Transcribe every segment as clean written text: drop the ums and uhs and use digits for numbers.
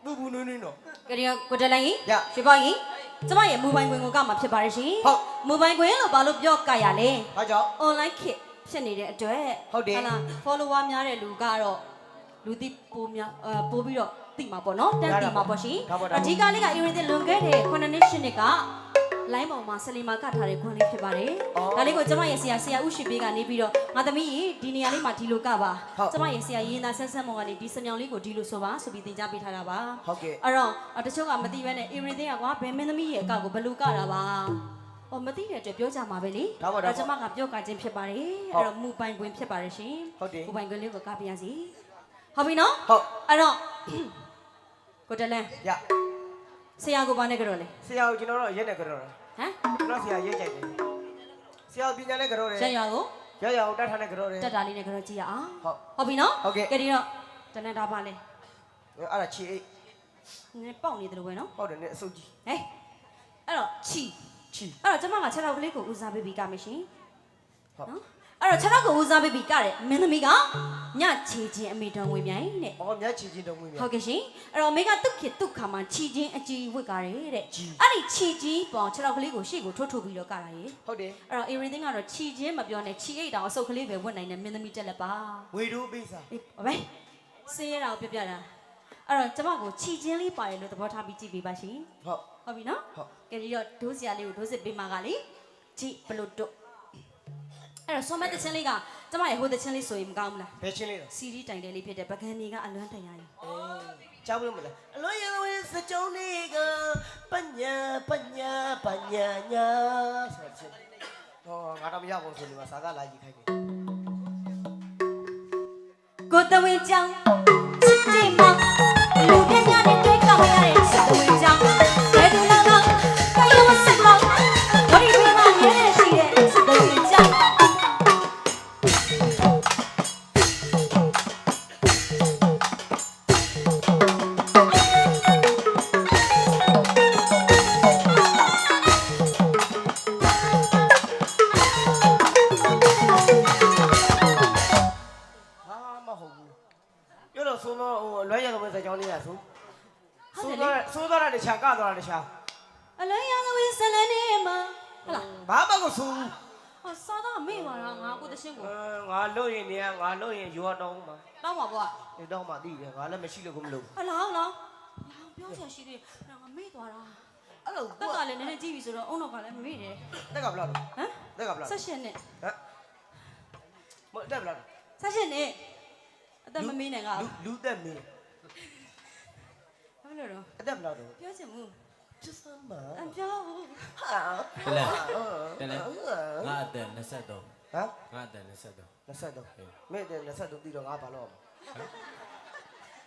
ဘူးနွေးနွေးနော် ကလေးကိုတလိုင်းရွှေပေါင်းကြီးကျမရဲ့မူပိုင်ခွင်ကိုကမှဖြစ်ပါရရှင်မူပိုင်ခွင်လို့ဘာလို့ပြောကြရလဲဘာကြောင့် online ခေတ်ဖြစ်နေတဲ့အတွက်ဟုတ်တယ် ဟာလား follower များတဲ့လူကတော့လူသိပိုများပိုပြီးတော့သိမှာပေါ့နော်တန်းသိမှာပေါ့ရှင်အဓိကလေးက Irin လွန်ခဲ့တဲ့9နှစ်10နှစ်ကလိုင်းပေါ်မှာဆလီမာကထားတဲ့ခွန်းလေးဖြစ်ပါတယ်ဒါလေးကိုကျမရဲ့ဆရာဦးရှိပေးကနေပြီးတော့ငါသမီးကြီးဒီနေရာလေးမှာဒီလိုကပါကျမရဲ့ဆရာရင်းသားဆက်ဆက်မောင်ကနေဒီစမြောင်လေးကိုဒီလိုဆိုပါဆိုပြီးသင်ကြားပေးထားတာပါဟုတ်ကဲ့အဲ့တော့တချို့ကမသိဘဲနဲ့ Irin ကကွာဘယ်မင်းသမီးရဲ့အကောက်ကိုဘယ်လိုကတာပါဟောမသိတဲ့အတွက်ပြောကြမှာပဲလေအဲ့ကျမကပြောကခြင်းဖြစ်ပါတယ်အဲ့တော့မူပိုင်ခွင်ဖြစ်ပါတယ်ရှင်မူပိုင်ခွင်လေးကိုကပြရစီဟုတ်ပြီနော်ဟုတ်အဲ့တော့ကိုတလန်းရဆရာကိုဘာနဲ့ကြတော့လဲဆရာကိုကျွန်တော်တော့ရက်နဲ့ကြတော့ဟမ်ကျွန်တော်ဆရာရက်ကြိုက်တယ်ဆရာပညာနဲ့ကြတော့တယ်ဆရာကိုရရအောင်တတ်ထားနဲ့ကြတော့တယ်တက်တာလေးနဲ့ကြတော့ကြည့်ရအောင်ဟုတ်ပြီနော်ကဲဒီတော့တနက်တာပါလဲအဲ့ဒါချီအိတ်နည်းပေါက်နေတယ်လို့ပဲနော်ဟုတ်တယ်နည်းအစုပ်ကြီးဟဲ့အဲ့တော့ချီအဲ့တော့ကျမက6ထောက်ကလေးကိုဦးစားပေးပြီးကမယ်ရှင်ဟုတ်နော်အဲ့တော့6ထောက်ကိုဦးစားပေးပြီးကတဲ့မင်းသမီးကညချီချင်းအမေတော်ဝင်မြိုင်တဲ့အော်ညချီချင်းတော်ဝင်မြိုင်ဟုတ်ကဲ့ရှင်အဲ့တော့အမေကတုတ်ခေတုတ်ခါမှာချီချင်းအကြီးဝတ်ကားတယ်တဲ့အဲ့ဒီချီကြီးပေါင်6ထောက်ကလေးကိုရှေ့ကိုထိုးပြီးတော့ကတာရေဟုတ်တယ်အဲ့တော့ everything ကတော့ချီချင်းမပြောနဲ့ချီအိတ်တောင်အစုပ်ကလေးပဲဝတ်နိုင်တယ်မင်းသမီးတက်လက်ပါဝေတို့ပေးစားဘယ်စေးရတာကိုပြပြတာအဲ့တော့ကျမကိုချီချင်းလေးပါတယ်လို့သဘောထားပြီးကြည့်ပေးပါရှင်ဟုတ်ပြီနော်ကဲဒီတော့ဒိုးစရာလေးကိုဒိုးစစ်ပေးမှာကလေကြည့်ဘလို့တို့အဲ့တော့ဆောမတ်တဲ့ချင်းလေးကကျမရဲ့ဟိုတဲ့ချင်းလေးဆိုရင်မကောင်းဘူးလားဘယ်ချင်းလေးလဲစီရီတိုင်တယ်လေးဖြစ်တဲ့ပကံတွေကအလွမ်းတန်ရည်ကြောက်လို့မလားအလွန်ရဝဲစကြုံလေးကပညာညာဆိုချင်းဟောငါတော့မရဘူးဆိုနေမှာစာကလာကြည့်ခိုင်းတယ်ကိုတဝင်းကြောင်းချစ်တိမောင်လူပြညာနဲ့တွေ့ကောင်းရတဲ့ချစ်တဝင်းကြောင်းဘယ်သူလားကောင်းမစစ်မောင်ဝရီပြမမြဲရှိတဲ့ချစ်တဝင်းကြောင်းဆိုးသွားတာတခြားကသွားတာတခြားအလွန်ရသဝင်းဇလန်နေမှာဟုတ်လားဘာမှမဆိုးဟောစားတော့မေ့ပါလားငါကိုတရှင်းကိုငါလို့ရင်နေရငါလို့ရင်ယူတော့မှာတောင်းပါဘောဒီတော့မှသိတယ်ငါလည်းမရှိလို့ကိုမလုပ်အလားလောင်ပြောချင်ရှိသေးတယ်ငါမေ့သွားတာအဲ့လိုတက်ကလည်းနည်းနည်းကြည့်ပြီဆိုတော့အုံတော့ကလည်းမေ့တယ်တက်ကဘလောက်ဟမ်တက်ကဘလောက်16နဲ့ဟမ်မတက်ဘလောက်16နဲ့အသက်မမေးနဲ့ငါလူသက်မေးဘာလို့တော့အသက်ဘလောက်တော့ပြောချင်ဘူးကျစမ်းပါအပြောဟာတလဲငါအသက်23ဟမ်ငါအသက်23မင်းအသက်23ပြီးတော့ငါဘာလို့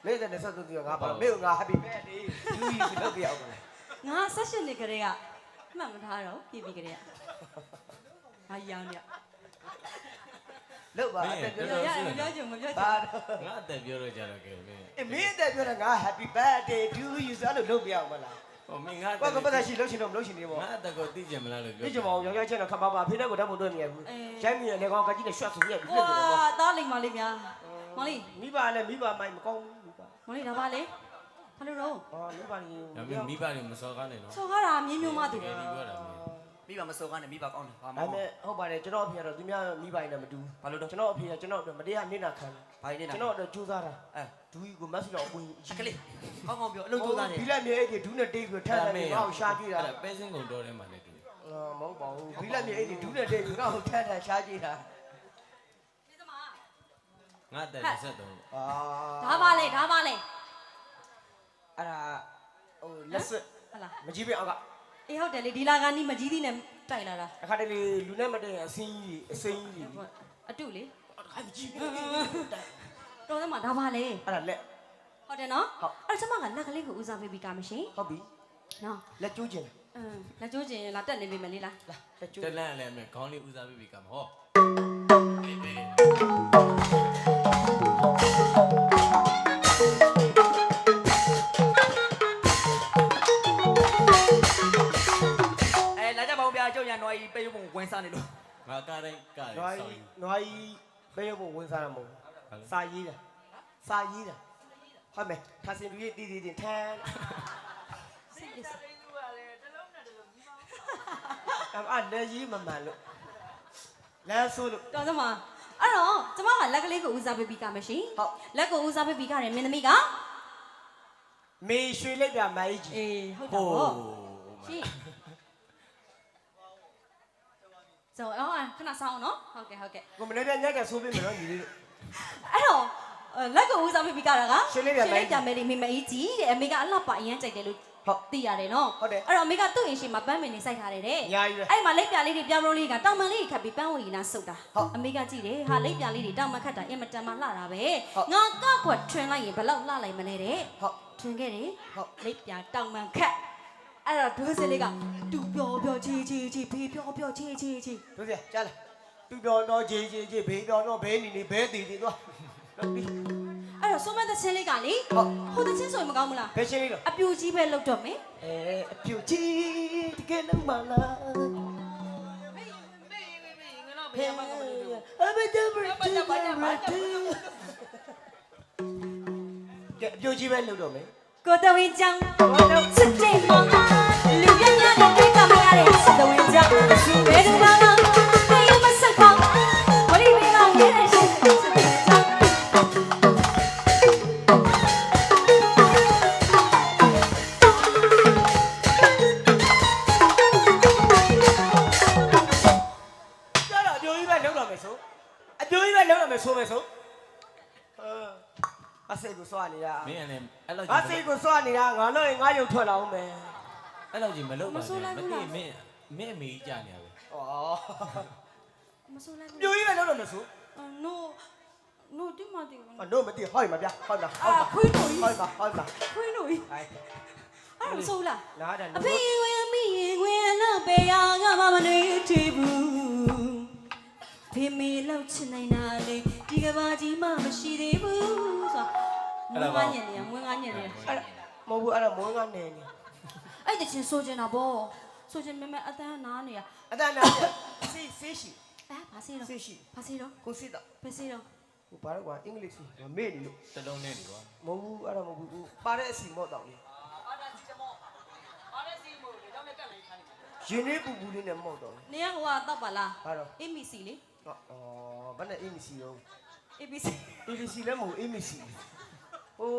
မင်းအသက်23ပြီးတော့ငါဘာလို့မင်းကငါ happy birthday လူကြီးဆိုတော့ပြအောင်မလားငါ16နှစ်ကလေးကမှတ်မထားတော့ပြည်ကလေးကဟာရောင်းရလောက်ပါအသက်ပြောရမပြောချင်ငါအသက်ပြောတော့ကြတော့ကဲမင်းမင်းအသက်ပြောတာငါ happy birthday to you ဆိုတော့လုပ်ပြအောင်မလားဟောမင်းငါဘာကပတ်သက်ရှိလို့ရှင်တော့မလို့ရှင်နေပေါ့ငါအသက်ကိုသိကြမလားလို့ပြောသိကြပါအောင်ရောင်ရချင်းတော့ခပါပါဖေးတဲ့ကိုတတ်ဖို့တွေ့မြင်ဘူးရိုင်းမြင်လေကောင်ကကြီးနဲ့ shot ဆိုရက်ပြီးပြည့်တယ်ပေါ့သားလိမ္မာလေးများမောင်လေးမိဘလည်းမိဘမိုင်းမကောင်းဘူးမိဘမောင်လေးဒါပါလေဘာလို့တော့မိဘကြီးမိဘတွေမစော်ကားနဲ့နော်စော်ကားတာမြင်းမျိုးမတူတယ်ပြောတာမိဘမစော်ကားနဲ့မိဘကောင်းတယ်ဘာမှမဟုတ်ပါတယ်ကျွန်တော်အဖေကတော့သူများမိဘနဲ့မတူဘာလို့တော့ကျွန်တော်အဖေကကျွန်တော်မတရားနေနာခံဘာနေနာကျွန်တော်တော့ကြိုးစားတာဒူးကြီးကိုမက်ဆီတော့အပွင့်ကလေးကောင်းကောင်းပြောအလုပ်ကြိုးစားတယ်ဘီလက်မြေအိတ်တွေဒူးနဲ့တိတ်ပြီးထပ်တယ်ငါ့ကိုရှားကြည့်တာပဲစင်းကုန်တော်ထဲမှာလည်းတူမဟုတ်ပါဘူးဘီလက်မြေအိတ်တွေဒူးနဲ့တိတ်ပြီးငါ့ကိုထပ်ရှားကြည့်တာငါအသက်23ဒါပါလေအဲ့ဒါဟိုလက်စွပ်ဟလားမကြီးပြအောက်ကအေးဟုတ်တယ်လေဒီလာကနီးမကြီးသီးနဲ့တိုက်လာတာအခါတလေလူနဲ့မတည့်အစင်းကြီးအတုလေအခါမကြီးပြတော်တယ်မှာဒါပါလေအဲ့ဒါလက်ဟုတ်တယ်နော်အဲ့ကျမကလက်ကလေးကိုဦးစားပေးပြီးကာမရှင်ဟုတ်ပြီနော်လက်ကျိုးခြင်းလက်ကျိုးခြင်းလာတက်နေပြီမလေးလားလက်ကျိုးတလန့်လည်းအမေခေါင်းလေးဦးစားပေးပြီးကမဟောကျုပ်ရနွားကြီးပေးဖို့ဝင်စားနေလို့ငါကားတိုင်းကားနွားကြီးပေးဖို့ဝင်စားရမဟုတ်စာရေးတာ ဟုတ်မယ်ခါစင်လူကြီးတီးတီးတင်ထမ်း စိတ်ပစ္စည်း အဲ့လက်ကြီးမမှန်လို့လမ်းဆိုးလို့ တော်သမားအဲ့တော့ကျမကလက်ကလေးကိုဦးစားပေးပြီးကမယ်ရှင်လက်ကိုဦးစားပေးပြီးကတယ်မင်းသမီးက မေရွှေလိုက်ပြမိုင်းကြီး အေးဟုတ်တာပေါ့ရှင်ဆိုတော့ခဏဆောင်နော်ဟုတ်ကဲ့ ကိုမနေ့ကညက်ကဆိုးပေးမယ်နော်ညီလေးတို့ အဲ့တော့လက်ကိုဦးစားပေးပြီးကတာက ရွှေလေးပြမိုင်း ပြမယ်လေမိမအေးကြီးတဲ့အမေကအလှပအရန်ကြိုက်တယ်လို့ ဟုတ် သိရတယ်နော် ဟုတ်တယ် အဲ့တော့အမေကသူ့အိမ်ရှိမှာပန်းမင်နေစိုက်ထားတယ်တဲ့ ညာကြီးပဲ အဲ့မှာလက်ပြလေးတွေပြောင်းလို့လေးကတောင်မန်လေးတွေခတ်ပြီးပန်းဝီနာစုပ်တာ ဟုတ် အမေကကြည့်တယ်ဟာလက်ပြလေးတွေတောင်မန်ခတ်တာအင်မတန်မှလှတာပဲ ဟုတ် ငါကကွက်ထွင်လိုက်ရင်ဘယ်လောက်လှလိုက်မလဲတဲ့ ဟုတ် ထွင်ခဲ့တယ် ဟုတ် လက်ပြတောင်မန်ခတ်အဲ့တော့ဒိုးစလေးကတူပြောပြောချီချီချီဖေးပြောပြောချီချီချီ တို့စီကြားလားတူပြောတော့ဂျေဂျေဂျေဘေးပြောတော့ဘေးနေနေဘေးတည်တည်သွားလုပ်ပြီး အဲ့တော့ဆိုမတဲ့ချင်းလေးကလေ ဟုတ် ဟိုတဲ့ချင်းဆိုရင်မကောင်းဘူးလား ဘယ်ရှင်းလေးတော့ အပြူကြီးပဲလောက်တော့မယ် အပြူကြီးတကယ်လုံးမလားဟဲ့အဘဒဘရတူကဲအပြူကြီးပဲလုပ်တော့မယ် ကိုတဝင်းကြောင့်ချစ်တဲ့မောင်လူပြညာနဲ့တွေ့ကမရတဲ့ချစ်တဝင်းကြောင့်ဘယ်သူမှမသိရမစကောင်းဝလိမေကနေတဲ့ချစ်တဝင်းကြောင့် ကြားတော့အပြူကြီးပဲလုပ်တော့မယ်ဆိုအပြူကြီးပဲလုပ်တော့မယ်ဆိုမယ်ဆိုအစိတ်ကိုစွာနေတာ မင်းကလည်းအဲ့လောက် အစိတ်ကိုစွာနေတာငါလို့ငါရုပ်ထွက်လာအောင်မယ် အဲ့လောက်ကြီးမလုပ်ပါနဲ့မသိမင်းအမေကြီးကြာနေရပဲ ဩ မဆိုးလိုက် အပြူကြီးပဲလုပ်တော့မယ်ဆို no ဒီမတင်ဘူး နို့မသိဟောက်မှာဗျဟောက်မှာ ခွေးလို့ ဟောက်မှာဟောက်မှာ ခွေးလို့ ဟိုင် အဲ့မဆိုးလား နားတယ် အဖေဝင်မိရင်ဝင်တော့ပေရကမမနေချီဘူးဖေမေလောက်ချင်နိုင်တာလေဒီကဘာကြီးမှမရှိသေးဘူးဆိုတော့မွေးငါညင်နေရမွေးငါညင်နေရ အဲ့မဟုတ်ဘူးအဲ့ဒါမွေးငါနေနေ အဲ့တချင်းဆိုချင်တာဗောဆိုချင်မဲမဲအတန်းနားနေရ အတန်းနားစေးရှိ ဘာစီတော့ စေးရှိ ဘာစီတော့ ကိုစစ်တော့ ဘယ်စီတော့ ဟိုဘာလို့ကွာအင်္ဂလိပ်စီမေ့နေလို့ တလုံးနဲ့နေကွာ မဟုတ်ဘူးအဲ့ဒါမဟုတ်ဘူးပါတဲ့အစီမော့တောင်လေးရင်းနေပူပူလေးနဲ့မော့တော့ နေရဟိုကတော့ပါလား ဘာတော့ AMC လေ ဘာနဲ့ ABC ရော ABC ABC လည်းမဟုတ် ABC ဟို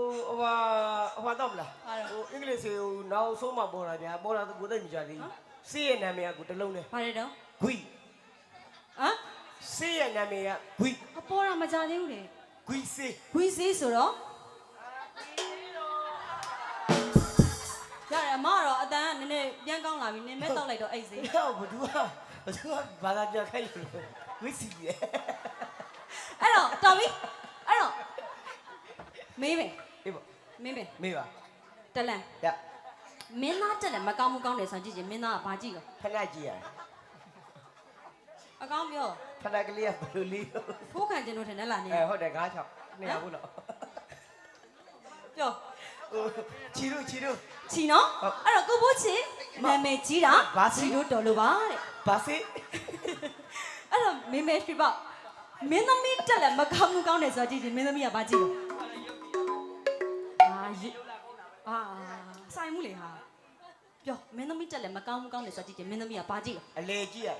ဟိုတော့မလားဟိုအင်္ဂလိပ်စီဟိုနောက်ဆုံးမှပေါ်လာဗျာပေါ်လာသူကိုသိမကြသေးဘူးစေးရဲ့နာမည်ကကိုတလုံးနဲ့ ဘာလဲတော့ ဂွီ ဟမ် စေးရဲ့နာမည်ကဂွီ အပေါ်တာမကြသေးဘူးလေ ဂွီစေး ခွေးစေးဆိုတော့ရတယ်အမကတော့အတန်းကနည်းနည်းပြန်ကောင်းလာပြီနင်းမဲ့တောက်လိုက်တော့အိတ်စေး ဟောဘာသူကဘာသာပြခိုင်းလို့ဂွီစီရဲ့ အဲ့တော့တော်ပြီအဲ့တော့မေးမယ် အေးပေါ့ မင်းပဲ မေးပါ တလန် ရ မင်းသားတက်လည်းမကောင်းဘူးကောင်းတယ်ဆိုကြည့်ချင်းမင်းသားကဘာကြည့်လဲ ခဏကြည့်ရ အကောင်းပြော ခဏကလေးကဘယ်လိုလေး ဖိုးခံကျင်လို့ထင်တယ်လားနင်း ဟုတ်တယ်9 6 200ဘူးလို့ ပြော ဟိုချီတို့ ချီနော်အဲ့တော့ကိုဘိုးချီနာမည်ကြီးတာ ဘာစီ ချီတို့တော်လို့ပါတဲ့ ဘာစေ အဲ့တော့မင်းမဲပြပေါ့မင်းသမီးတက်လည်းမကောင်းဘူးကောင်းတယ်ဆိုကြည့်ချင်းမင်းသမီးကဘာကြည့်လဲဆိုင်မှုလေဟာပြောမင်းသမီးတက်လည်းမကောင်းဘူးကောင်းတယ်ဆိုကြည့်ချင်းမင်းသမီးကဘာကြည့်လဲ အလေကြည့်ရ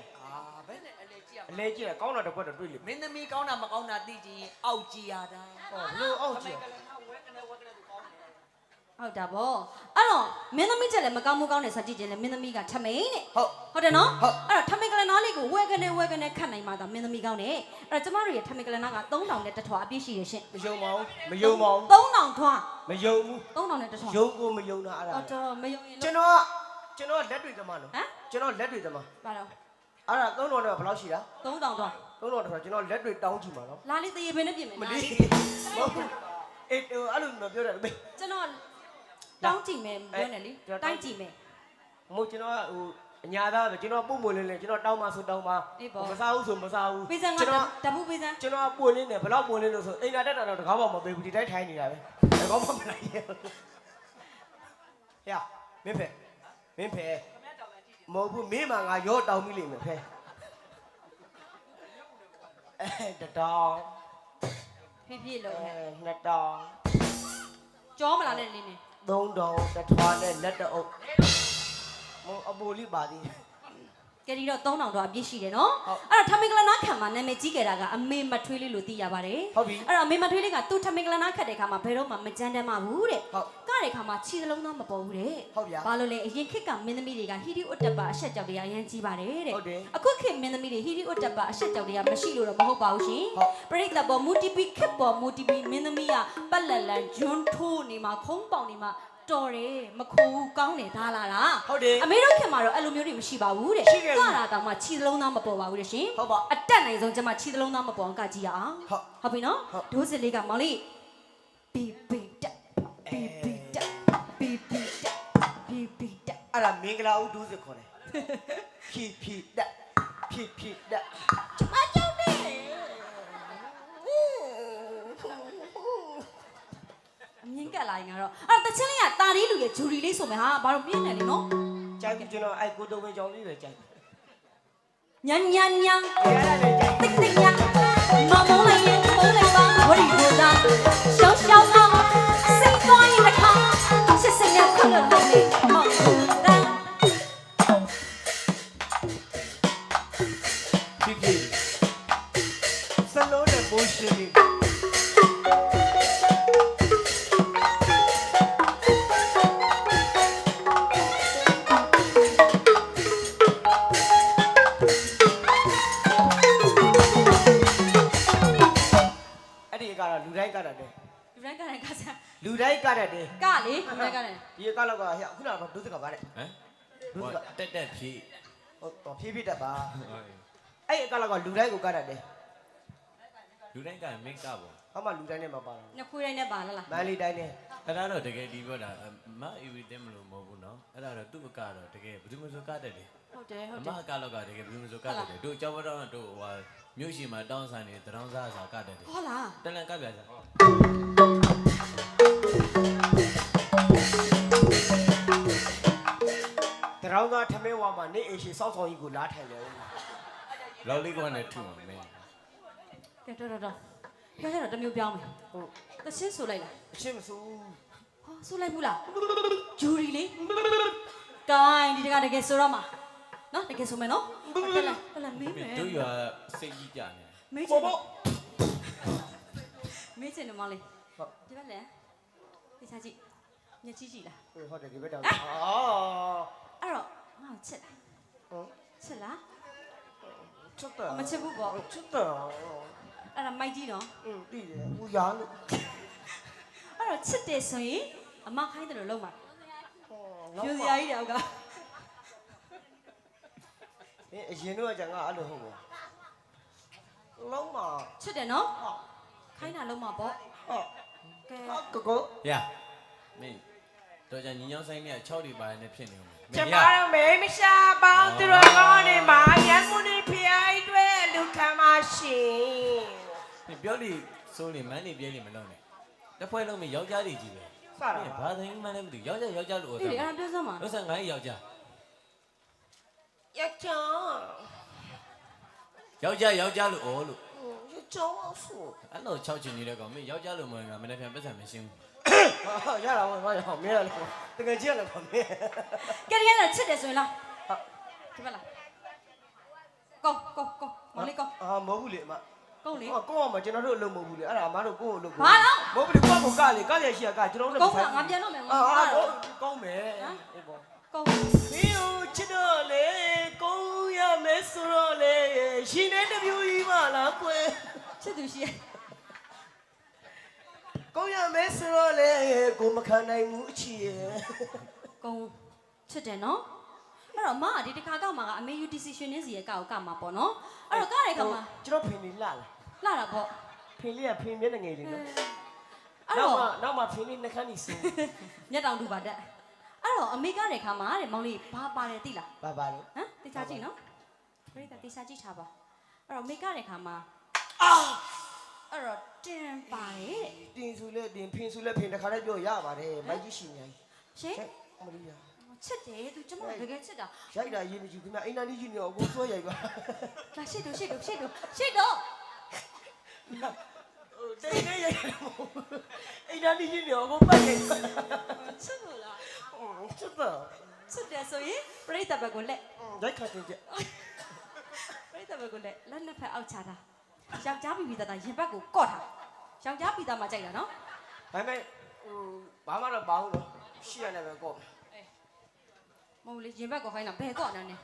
ဘယ်နဲ့အလေကြီးရ အလေကြည့်ရကောင်းတော့တစ်ခွက်တော့တွေ့လိမ့် မင်းသမီးကောင်းတာမကောင်းတာသိကြည့်အောက်ကြည့်ရတာ ဟောဘလို့အောက်ကြည့် ဟုတ်တာဗောအဲ့တော့မင်းသမီးတက်လည်းမကောင်းဘူးကောင်းတယ်ဆိုကြည့်ချင်းလည်းမင်းသမီးကထမိန်တဲ့ ဟုတ် ဟုတ်တယ်နော် ဟုတ် အဲ့တော့ထမိန်ကလနာလေးကိုဝဲကနေခတ်နိုင်မှသာမင်းသမီးကောင်းတယ်အဲ့တော့ကျမတို့ရဲ့ထမိန်ကလနာက3000နဲ့တထွာအပြည့်ရှိရရှင် မယုံပါဘူးမယုံပါဘူး 3000ထွာ မယုံဘူး 3000နဲ့တထွာ ယုံကိုမယုံတာအဲ့ဒါ အော်တော်မယုံရင် ကျွန်တော်လက်တွေသမားနော် ဟမ် ကျွန်တော်လက်တွေသမား ပါတော့ အဲ့ဒါ3000တော့ဘယ်လောက်ရှိတာ 3000ထွာ 3000တော့ကျွန်တော်လက်တွေတောင်းကြည့်ပါနော် လာလေးတရေပင်နဲ့ပြင်မယ် မ လာ လေး လေး မဟုတ်ဘူးအဲ့လိုမပြောတယ်ဘေး ကျွန်တော်တောင်းကြည့်မယ်ပြောနေလေတိုင်းကြည့်မယ် မဟုတ်ကျွန်တော်ကဟိုအညာသားပဲကျွန်တော်ပုံမွေလင်းလင်းကျွန်တော်တောင်းမှဆိုတောင်းမှမစားဘူးဆိုမစားဘူး ပေးစမ်းကတပူပေးစမ်း ကျွန်တော်ပွေလင်းတယ်ဘယ်တော့ပွေလင်းလို့ဆိုအိမ်လာတက်တာတော့တကားပေါက်မပေးဘူးဒီတိုင်းထိုင်နေတာပဲတကားပေါက်မလိုက်ရရမင်းဖဲမဟုတ်ဘူးမင်းမငါရောတောင်းမိလိမ့်မယ်ဖဲတတောင်း ဖြည်းဖြည်းလုပ်မယ် နှစ်တောင်း ကြောမလားနဲ့လင်းနေ 3000တထွားနဲ့လက်တအုပ်မအပူလေးပါသေး ကဲဒီတော့3000တော့အပြည့်ရှိတယ်နော်အဲ့တော့ထမင်္ဂလနာခံမှာနာမည်ကြီးခဲ့တာကအမေမထွေးလေးလို့သိရပါတယ် ဟုတ်ပြီ အဲ့တော့အမေမထွေးလေးကသူ့ထမင်္ဂလနာခတ်တဲ့ခါမှာဘယ်တော့မှမကြမ်းတမ်းပါဘူးတဲ့ ဟုတ် ကတဲ့ခါမှာခြေစလုံးသားမပေါ်ဘူးတဲ့ ဟုတ်ဗျာ ဘာလို့လဲအရင်ခေတ်ကမင်းသမီးတွေကဟီရီဥတ္တပအဆက်ကြောက်တွေအရင်ကြီးပါတယ်တဲ့ ဟုတ်တယ် အခုခေတ်မင်းသမီးတွေဟီရီဥတ္တပအဆက်ကြောက်တွေကမရှိလို့တော့မဟုတ်ပါဘူးရှင် ဟုတ် ပရိသတ်ပေါ်မူတီပီခေတ်ပေါ်မူတီပီမင်းသမီးကပတ်လက်လန်ဂျွန်းထိုးနေမှာခုံးပေါင်နေမှာတော်တယ်မခိုးဘူးကောင်းတယ်ဒါလာတာ ဟုတ်တယ် အမေတို့ခင်မှာတော့အဲ့လိုမျိုးတွေမရှိပါဘူးတဲ့ ရှိခဲ့ဘူး ကတာတောင်မှခြေစလုံးသားမပေါ်ပါဘူးတဲ့ရှင် ဟုတ်ပါ အတက်နိုင်ဆုံးကျမခြေစလုံးသားမပေါ်အောင်ကကြည့်ရအောင် ဟုတ် ဟုတ်ပြီနော် ဟုတ် ဒိုးစစ်လေးကမောင်လေးဘီဘီတက်ဘီဘီတက်ဘီဘီတက်ဘီဘီတက် အဲ့ဒါမင်္ဂလာဦးဒူးစစ်ခေါ်တယ်ဖြီဖြီတက်ဖြီဖြီတက် ကျမကြောက်တယ်အမြင်ကက်လာရင်ကတော့အဲ့တချင်းလေးကတာရီလူရဲ့ဂျူရီလေးဆိုမယ်ဟာဘာလို့ပြင်းနေလဲနော် ကြိုက်ကျွန်တော်အဲ့ကိုတုံးဝင်းကြောင်လေးပဲကြိုက် ညံညံညံ ရရပဲကြိုက် တိတ်တိတ်ညံမမုန်းလိုက်ရင်မုန်းလိုက်ပါဝရီဘူတာရှောင်းရှောင်းအောင်စိတ်သွားရင်တစ်ခါစစ်စင်ရခလို့လို့နေမောင်ဘူတာ ဖြီဖြီစလုံးနဲ့မိုးရှင်လေးအဲ့ဒီကတော့လူတိုင်းကတတ်တယ် လူတိုင်းကလည်းကစား လူတိုင်းကတတ်တယ် ကလေလူတိုင်းကလည်း ဒီကလောက်ကဟဲ့ခုနကဒုစကပါတဲ့ ဟမ်ဟိုတက်တက်ဖြည့် ဟုတ်ဖြည်းဖြည်းတက်ပါအဲ့အကလောက်ကလူတိုင်းကိုကတတ်တယ် လူတိုင်းကမိတ်ကပေါ့ ဘာမှလူတိုင်းနဲ့မပါဘူး နှစ်ခွေးတိုင်းနဲ့ပါလားလား မန်းလေးတိုင်းနဲ့ အဲ့ဒါတော့တကယ်ဒီပြောတာမအီဝီတင်မလို့မဟုတ်ဘူးနော်အဲ့ဒါတော့သူ့ဘကတော့တကယ်ဘယ်သူမှဆိုကတတ်တယ် ဟုတ်တယ်ဟုတ် အ တ မ ယ် ကလောက်ကတကယ်ဘယ်သူမှဆိုကတတ်တယ်တို့အကြောင်းတော့တို့ဟိုမြို့ရှိမှာတောင်းဆိုင်နေတရောင်းစားစာကတတ်တယ် ဟုတ်လား တလန်ကပြကြ တရောင်းသားထမင်းဝါမှာနေအိမ်ရှိစောက်ဆောင်ကြီးကိုလားထိုင်တယ် လောက်လေးကနဲ့ထူမှာမင်း ကဲတော်တော်ပြောကြတော့တစ်မျိုးပြောင်းမယ် ဟုတ် တချင်းဆိုလိုက်လား အရှင်းမစိုး ဟောဆိုလိုက်ဘူးလားဂျူရီလေကိုင်းဒီတကတကယ်ဆိုတော့မှာနော်တကယ်ဆိုမယ်နော်ဟလာမေးမယ် တို့ရစိတ်ကြီးကြနေ မေးချ ဘော င် ဘော မေးချင်တယ်မလေးဒီဘက်လေဒီစားကြည့်ညချီကြည့်လား ဟုတ်တယ်ဒီဘက်တောင်အာ အဲ့တော့ငါ့ချစ်လား ဟုတ် ချစ်လား ချက်တာ မချစ်ဘူးပေါ့ ချက်တာ အဲ့ဒါမိုက်ကြီးနော် ပြီးတယ်ဦးရလို့ အဲ့တော့ချစ်တယ်ဆိုရင်အမခိုင်းတယ်လို့လုံးပါ ငါ ယူစရာကြီးတောင်က အရင်တော့ကျန်ကအဲ့လိုဟုတ်ဘူးလုံးမ ချစ်တယ်နော်ခိုင်းတာလုံးပါပေါ့ ဟုတ် ကဲ ကိုကို ရမင်းတော့じゃညီညောင်းဆိုင်နဲ့6တွေပါနေဖြစ်နေဦး ကျမတို့မေးမရှာပေါင်းသူတို့ကောင်းနေမှာရန်ကုန်နေဖျားကြီးတွေလူခံမရှိ မင်းပြောလိစိုးလိမန်းနေပြဲလိမလုံးနဲ့တစ်ဖွဲလုံးမယောက်ျားတွေကြီးပဲ စတာ ဘာသိမှန်းလည်းမသိယောက်ျားလို့ ဒီလေအဲ့ဒါပြောစမ်းပါ လို့ဆက်ငါ့ယောက်ျား ရချောင်း ယောက်ျားလို့ဩလို့ ရချောင်းဆူ အဲ့လို6ချင်နေတဲ့ကောင်မင်းယောက်ျားလို့မဝင်ကမနေ့ပြန်ပတ်စံမရှင်းဘူး ရတာဘာရအောင်မင်းလည်းတကယ်ကြည့်ရလည်းပါမင်း ကဲတကယ်တော့ချစ်တယ်ဆိုရင်လားဒီဘက်လားကောမောင်လေးကော အာမဟုတ်ဘူးလေအမ ကုန်းလေ ကိုကမကျွန်တော်တို့အလုပ်မဟုတ်ဘူးလေအဲ့ဒါအမတို့ကိုကိုအလုပ် ဘာလို့ မဟုတ်ဘူးလေကိုကကလေကလေရှိရကကျွန်တော်တို့ ကုန်းကငါပြန်တော့မယ်ငါ အာကောင်းမယ်အေးပေါ့ ကုန်း မင်းကိုချစ်တော့လေကောင်းရမယ်ဆိုတော့လေရှင်နေတပြူကြီးပါလားကွယ် ချစ်သူရှိ ကောင်းရမယ်ဆိုတော့လေကိုမခံနိုင်ဘူးအချီရဲ့ ကုန်းချစ်တယ်နော်အဲ့တော့အမကဒီတစ်ခါကောက်မှာကအမေ UTC ရှင်နေစီရဲ့ကောက်ကမှာပေါ့နော်အဲ့တော့ကတဲ့ခါမှာ ကျွန်တော်ဖင်လေးလှလာ လာတာပေါ့ ဖင်လေးကဖင်မျက်နှာငယ်လေးနော် အဲ့ နောက် တော့ မှနောက်မှဖင်လေးနှခမ်းနေစူ မျက်တောင်တူပါတက်အဲ့တော့အမေကတဲ့ခါမှာတဲ့မောင်လေးဘာပါတယ်သိလား ဘာပါလို့ ဟမ်တေချာကြည့်နော်ပြိတ္တာတေချာကြည့်ထားပါအဲ့တော့အမေကတဲ့ခါမှာ အာ အဲ့တော့တင်ပါတယ်တဲ့ တင်စုလဲတင်ဖင်စုလဲဖင်တခါလေးပြောရပါတယ်မိုက်ကြီးရှင်များ ရှင် ကြီးအမလီယာ ချစ်တယ်သူကျမတကယ်ချစ်တာ ရိုက်တာရေးမကြည့်ခင်ဗျအိမ်နာကြီးကြီးနေတော့အကုန်ဆွဲရိုက်ပါ လာရှစ်တို့ တိတ်နေရိုက်တယ်မဟုတ်အိမ်သားကြီးနေတော့ကိုပတ်နေ ချစ်လို့လား ချစ်တော့ ချစ်တယ်ဆိုရင်ပြိတ္တဘက်ကိုလက် ရိုက်ခတ်တင်ကြ ပြိတ္တဘက်ကိုလက်နှစ်ဖက်အောက်ချတာယောက်ျားပြီးပြီးသားရင်ဘက်ကိုကော့ထားယောက်ျားပြီးသားမှကြိုက်တာနော် ဒါပေမဲ့ဘာမှတော့ပါဘူးနော်ရှိရတယ်ပဲကော့ မဟုတ်လေရင်ဘက်ကိုခိုင်းတာဘယ်ကော့တာလဲ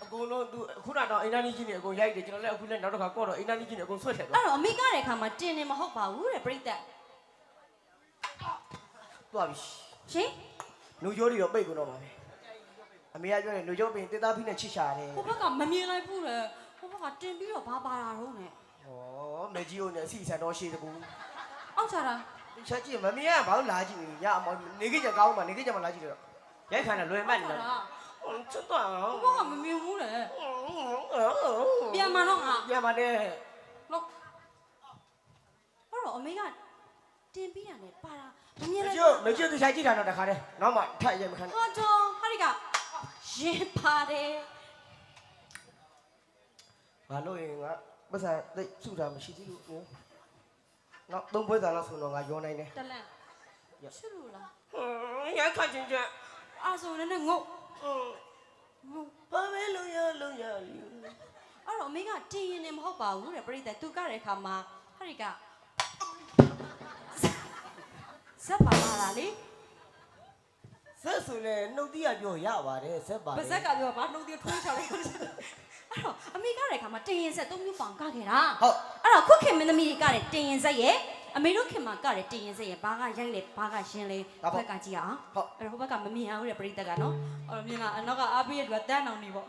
အကုန်လုံးသူခုနတော့အိမ်သားကြီးနေအကုန်ရိုက်တယ်ကျွန်တော်လည်းအခုလည်းနောက်တစ်ခါကော့တော့အိမ်သားကြီးနေအကုန်ဆွတ်ထည့် အဲ့ သွား တော့အမေကတဲ့ခါမှာတင်နေမဟုတ်ပါဘူးတဲ့ပြိတ္တ သွားပြီ ရှင် လူကျိုးတွေတော့ပိတ်ကုန်တော့ပါပဲအမေကပြောတယ်လူကျိုးပင်တေသားဖိနဲ့ချစ်ရှာတယ် ဟိုဘက်ကမမြင်လိုက်ဘူးလေဟိုဘက်ကတင်ပြီးတော့ဘာပါတာတော့နဲ့ ဩမေကြီးဦးနဲ့အစီဆန်တော့ရှိတကူ အောက်ချတာ ချက်ကြည့်မမြင်ကဘာလို့လာကြည့်နေရအမေနေကြီးကြကောင်းမှနေကြီးကြမလာကြည့်တော့ရိုက်ခါနဲ့လွယ်မှတ်နေတယ်ချစ်တော့ ဟိုဘက်ကမမြင်ဘူးလေပြန်มาတော့ငါ ပြန်ပါနဲ့ လို့အဲ့တော့အမေကတင်ပြီးရတယ်ပါတာမမြင် မ လိုက် ကျိုးမကျိုးသူဆိုင်ကြည့်တာတော့တခါတည်းနောက်မှထပ်ရိုက်မခံနဲ့ ဟာတော့ဟာဒီကရင်ပါတယ် ငါလို့ရင်ငါပတ်စံသိစုတာမရှိသေးဘူးနောက်သုံးပွဲစာလောက်ဆိုတော့ငါရောနိုင်တယ် တလန့်ချစ်လို့လား ရိုက်ခါချင်းချက် အဲ့ဆိုလည်းငုတ်ငုတ် ဘာပဲလို့ရလို့ရလီ အဲ့တော့အမေကတင်ရင်နေမဟုတ်ပါဘူးတဲ့ပြိတ္တသူကတဲ့ခါမှာဟာဒီကဇက်ပါလာတာလေ ဆက်ဆိုလဲနှုတ်တိရပြောရပါတယ်ဆက်ပါ ပါဇက်ကပြောဘာနှုတ်သေးထွေးချော်လိုက်အဲ့တော့အမေကတဲ့ခါမှာတင်ရင်ဆက်သုံးမျိုးပေါင်ကခဲ့တာ ဟုတ် အဲ့တော့ခုခင်မင်းသမီးတွေကတဲ့တင်ရင်ဆက်ရဲ့အမေတို့ခင်မှာကတဲ့တင်ရင်ဆက်ရဲ့ဘာကရိုက်လေဘာကရှင်းလေဘက်ကကြည့်အောင် ဟုတ် အဲ့တော့ဟိုဘက်ကမမြင်အောင်တဲ့ပြိတ္တကနော်အဲ့တော့မြင်လားအနောက်ကအားပေးရတူကတန်းအောင်နေပေါ့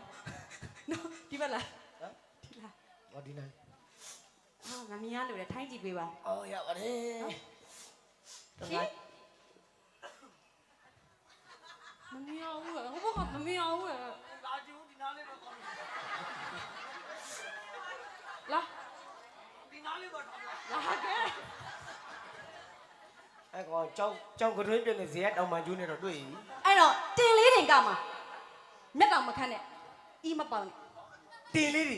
နော်ဒီဘက်လားဒီလား ဟောဒီနိုင် ဟာမမြင်ရလို့လေထိုင်းကြည့်ပေးပါ အော်ရပါတယ် ရှင်မမြင်အောင်ဟိုဘက်ကမမြင်အောင်လာကြည့်ဦးဒီနားလေးတော့လာဒီနားလေးတော့လာခဲ့ အဲ့ကောင်ကြောင်ကတွင်းပြနေဇေယျတောင်မှကျိုးနေတော့တွေ့ပြီ အဲ့တော့တင်လေးတင်ကမှာမျက်တောင်မခန့်နဲ့အီးမပေါင်နဲ့ တင်လေးတွေ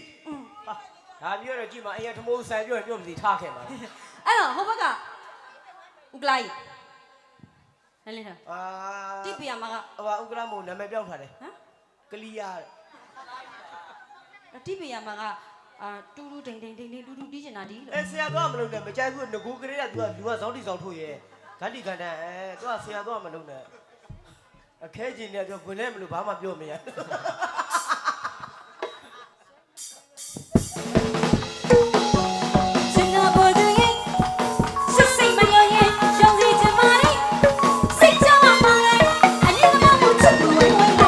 ဟာဒါမျိုးတော့ကြည့်မအရင်ထမိုးဆန်ပြောရင်ပြောမစီထားခဲ့ပါ အဲ့တော့ဟိုဘက်ကဥကလိုက်လဲလဲထား အာ တိပြရမှာက ဟိုဥက္ကလမို့နာမည်ပြောင်းထားတယ် ဟမ် ကလီယာ တိပြရမှာကတူတူဒိန်ဒိန်ဒိန်ဒိန်တူတူတီးချင်တာဒီလို့ အဲဆရာတော့မလုပ်နဲ့မကြိုက်ဘူးငကူကလေးကသူကလူကဇောင်းတီဇောင်းထုတ်ရဲ့ဂန္ဒီကန်တန်သူကဆရာတော့မလုပ်နဲ့အခဲကြီးနေတော့ဘယ်နဲ့မလို့ဘာမှပြောမရ စင်ကာပူသူရဲ့စစ်စိတ်မလျော်ရဲ့ရှောင်းစီချင်ပါလေစိတ်ကြောက်မှလည်းအရင်ကမှချစ်သူဝဲဝဲလေ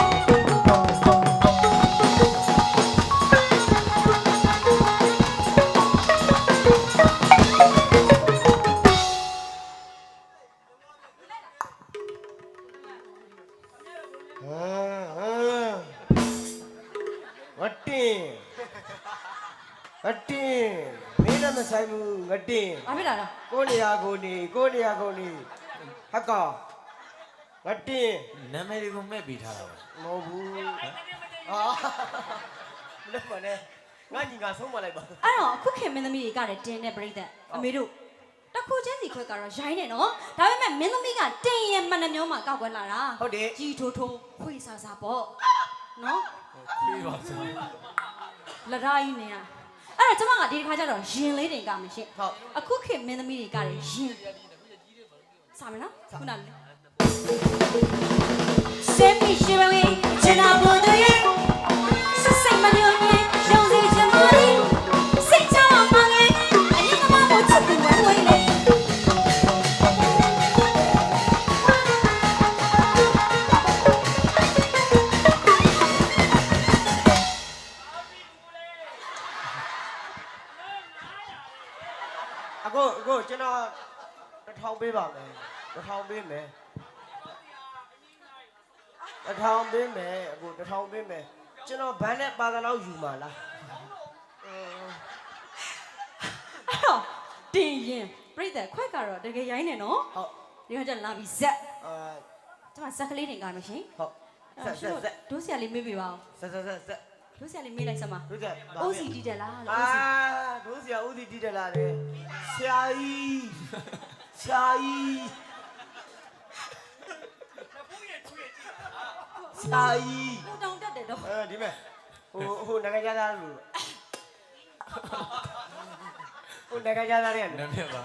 ငတင်မင်းနဲ့မဆိုင်ဘူးငတင် ဘာဖြစ်လာလဲ ကိုနေရာကိုနေဟက်ကောင်ငတင် နာမည်တွေကိုမဲ့ပြီးထားတာပါ မဟုတ်ဘူးအာမလုပ်ပါနဲ့ငါညီကဆုံးမလိုက်ပါ အဲ့တော့အခုခင်မင်းသမီးတွေကလည်းတင်းတဲ့ပြိတ္တအမေတို့တစ်ခုချင်းစီခွက်ကတော့ရိုင်းနေနော်ဒါပေမဲ့မင်းသမီးကတင်းရဲ့မှန်နှမျိုးမှာကောက်ွယ်လာတာ ဟုတ်တယ် ကြီးထိုးထိုးခွေးစားစားပေါ့နော် ပြေးပါစို့ လရာကြီးနေရအဲ့တော့ကျမကဒီတစ်ခါကျတော့ရင်လေးတင်ကမယ်ရှင် ဟုတ် အခုခင်မင်းသမီးတွေကလည်းရင်စားမယ်နော်ခုနလေစင်မီရှိပါဝင်ချင်တာဘူးတည်းစစ်စိတ်မလျော်ရင်ရှောင်းစီချင်ပါလေစိတ်ချမ်းမှငယ်အရင်ကမှမချစ်သူဝဲဝဲလေ အခုကျွန်တော်1000ပေးပါမယ်1000ပေးမယ်1000ပေးမယ်အခု1000ပေးမယ်ကျွန်တော်ဘန်းနဲ့ပါကလောက်ယူမှာလား အဲ့တော့တင်ရင်ပြိတ္တခွက်ကတော့တကယ်ရိုင်းနေနော် ဟုတ် ဒီကကျလာပြီးဇက် အာ ကျမဇက်ကလေးတင်ကားမယ်ရှင် ဟုတ်ဆက် ဒုစရလေးမေးပြပါဦး ဆက် တို့ဆရာလေးမေးလိုက်စမ်းပါ တို့က အိုးစီတီးတယ်လားလို့ အာ အိုးစီ တို့ဆရာဦးစီတီးတယ်လားလေဆရာကြီးဆရာကြီးဆရာကြီး ဟိုတောင်တက်တယ်တော့ ဒီမဲ့ဟိုနိုင်ငံသားလို့ဟိုနိုင်ငံသားတွေ နာမည်ပါ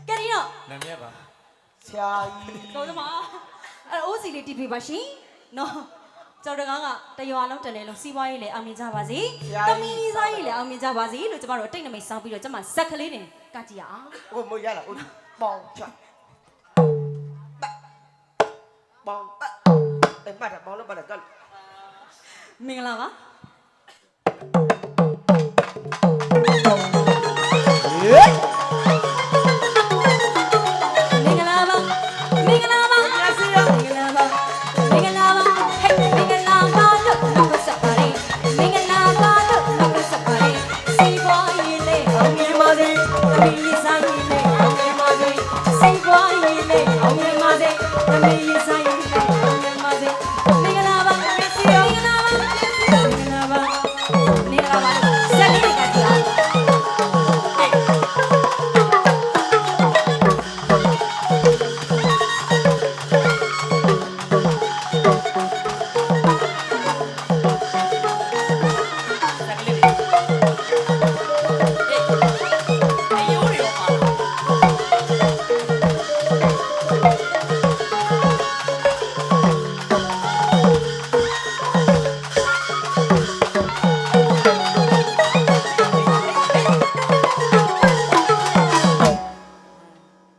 ကဲဒီတော့ နာမည်ပါ ဆရာကြီး တော်သမားအဲ့အိုးစီလေးတီးပေးပါရှင်နော်ကျော်တကားကတရွာလုံးတလဲလုံးစီးပွားရေးလည်းအောင်မြင်ကြပါစေသမီးစားရေးလည်းအောင်မြင်ကြပါစေလို့ကျမတို့အတိတ်နမိတ်စောင်းပြီးတော့ကျမဇက်ကလေးတွေကကြည့်ရအောင် ဟိုမရလားဟိုပေါင်ချပေါင်အဲ့မှတ်တာပေါင်လို့ပတ်တာက မင်္ဂလာပါ ဟေး မင်္ဂလာပါမင်္ဂလာပါ ရစီရ မင်္ဂလာပါမင်္ဂလာပါဟဲ့မင်္ဂလာပါလို့နှုတ်ဆက်ပါလေမင်္ဂလာပါလို့နှုတ်ဆက်ပါလေစီပွားရေးလေးအောင်မြင်ပါစေသမီးစားရေးလေးအောင်မြင်ပါစေစီပွားရေးလေးအောင်မြင်ပါစေသမီးစားရေးလေးအောင်မြင်ပါစေမင်္ဂလာပါမင်္ဂလာပါမင်္ဂလာပါမင်္ဂလာပါဇက်လေးတွေကကြည့်အောင်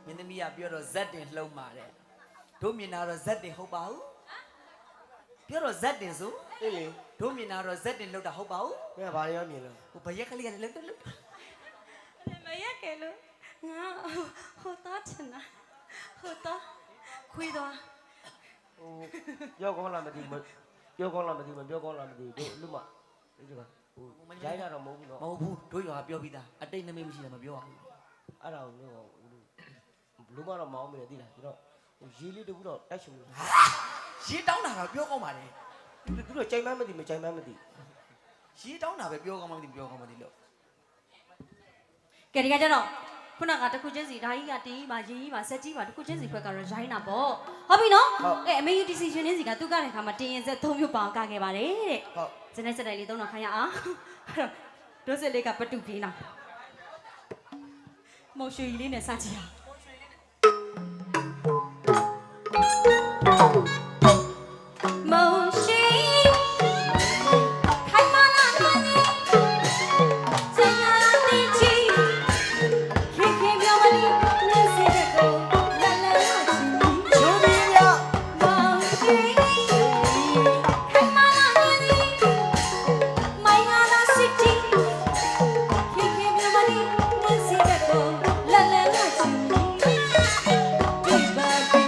မင်းသမီးကပြောတော့ဇက်တင်လှုံးပါတယ်တို့မြင်တာတော့ဇက်တင်ဟုတ်ပါဘူးပြောတော့ဇက်တင်ဆို အေးလေ တို့မြင်တာတော့ဇက်တင်လှုပ်တာဟုတ်ပါဘူး မင်းကဘာရောမြင်လို့ ဟိုဘရက်ကလေးကလည်းလှုပ်လှုပ် မရက်ကလို့ငါဟိုသားချင်တာဟိုသားခွေးသွား ဟိုပြောကောင်းလားမသိဘူးပြောကောင်းလားမသိဘူးပြောကောင်းလားမသိဘူးတို့လူမဒီကဟိုရိုက်တာတော့မဟုတ်ဘူးနော် မဟုတ်ဘူးတို့ရွာပြောပြီးသားအတိတ်နမိတ်မရှိတယ်မပြောအောင် အဲ့ဒါကိုမျိုးလူမတော့မအောင်မလို့သိလားဒီတော့ရေးလေးတခုတော့တိုက်ချင်လို့ ရေးတောင်းတာတော့ပြောကောင်းပါလေ သူတို့ကြိုင်မှန်းမသိမကြိုင်မှန်းမသိ ရေးတောင်းတာပဲပြောကောင်းမှမသိပြောကောင်းမှမသိလို့ ကဲဒီကကျတော့ခုနကတခုချင်းစီဓာကြီးကတင်းကြီးပါရင်းကြီးပါဆက်ကြီးပါတခုချင်းစီဘက်ကတော့ရိုင်းတာပေါ့ဟုတ်ပြီနော်ကဲအမေယူတီစီရှင်နေစီကသူကတဲ့ခါမှာတင်းရင်ဆက်၃မျိုးပေါင်ကခဲ့ပါတယ်တဲ့ ဟုတ် စနေစက်တိုင်လေးသုံးတော့ခိုင်းရအောင်ဒိုးစစ်လေးကပတုပြေးနော်မော်ရွှေကြီးလေးနဲ့စကြည့်အောင်မော်ရွှေခိုင်မလာနေစင်ရတဲ့ချီခေခေပြောမလို့နေစေတဲ့ကိုလာလာချီ ချိုးပြီးရ မော်ရွှေခိုင်မလာနေမိုင်းလာ city ခေခေပြောမလို့နေစေတဲ့ကိုလာလာချီဒီပါဘီ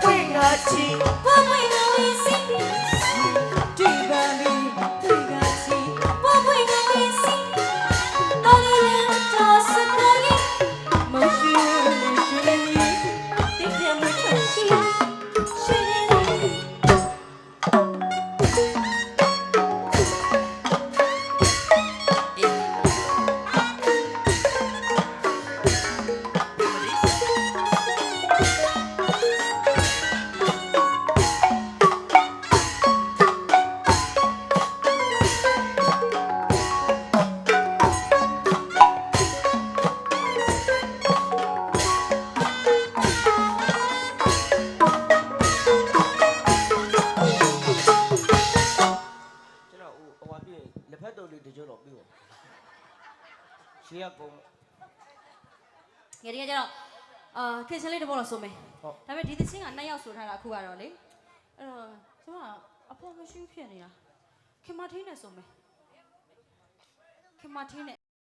ဝင်းငါချီ ဘဝဝင်ဝင်စီဒီပါဘီဒီကချီဘဝဝင်ဝင်စီတော်ရတော့စကိုင်းမရှိလို့ရှိနေတိကျမချင်ချီရှိနေကျွန်တော်ဟိုပြည့်လက်ဖက်တော်လေးတကြတော့ပြီးတော့ရှေးကကုန် ငယ်တည်းကကျတော့ခေတ်ချင်းလေးတစ်ပုဒ်တော့ဆိုမယ် ဟုတ် ဒါပေမဲ့ဒီသချင်းက2ယောက်ဆိုထားတာအခုကတော့လေအဲ့တော့ကျမအဖေမရှိဖြစ်နေတာခင်မထင်းနဲ့ဆိုမယ်ခင်မထင်းနဲ့